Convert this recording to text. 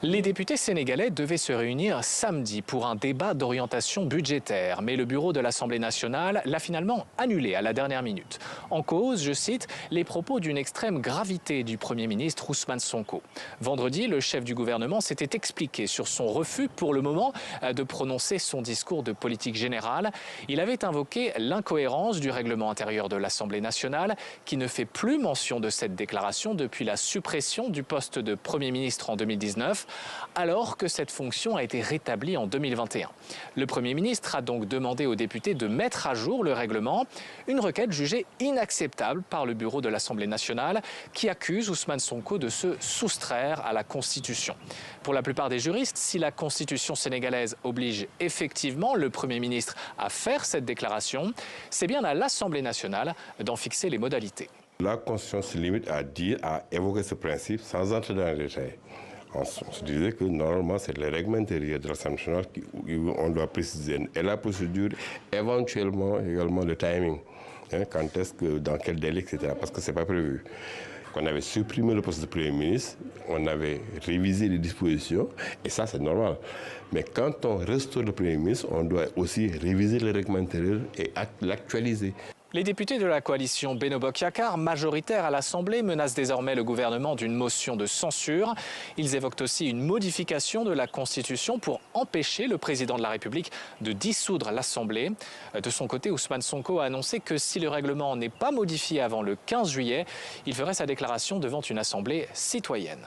Les députés sénégalais devaient se réunir samedi pour un débat d'orientation budgétaire, mais le bureau de l'Assemblée nationale l'a finalement annulé à la dernière minute. En cause, je cite, les propos d'une extrême gravité du Premier ministre Ousmane Sonko. Vendredi, le chef du gouvernement s'était expliqué sur son refus pour le moment de prononcer son discours de politique générale. Il avait invoqué l'incohérence du règlement intérieur de l'Assemblée nationale qui ne fait plus mention de cette déclaration depuis la suppression du poste de Premier ministre en 2019. Alors que cette fonction a été rétablie en 2021. Le Premier ministre a donc demandé aux députés de mettre à jour le règlement, une requête jugée inacceptable par le bureau de l'Assemblée nationale qui accuse Ousmane Sonko de se soustraire à la Constitution. Pour la plupart des juristes, si la Constitution sénégalaise oblige effectivement le Premier ministre à faire cette déclaration, c'est bien à l'Assemblée nationale d'en fixer les modalités. La Constitution se limite à évoquer ce principe sans entrer dans les détails. On se disait que normalement c'est le règlement intérieur de l'Assemblée nationale qu'on doit préciser et la procédure, éventuellement également le timing, quand est-ce que, dans quel délai, etc. Parce que c'est pas prévu. On avait supprimé le poste de Premier ministre, on avait révisé les dispositions, et ça c'est normal. Mais quand on restaure le Premier ministre, on doit aussi réviser le règlement intérieur et l'actualiser. Les députés de la coalition Benno Bokk Yakaar, majoritaire à l'Assemblée, menacent désormais le gouvernement d'une motion de censure. Ils évoquent aussi une modification de la Constitution pour empêcher le président de la République de dissoudre l'Assemblée. De son côté, Ousmane Sonko a annoncé que si le règlement n'est pas modifié avant le 15 juillet, il ferait sa déclaration devant une Assemblée citoyenne.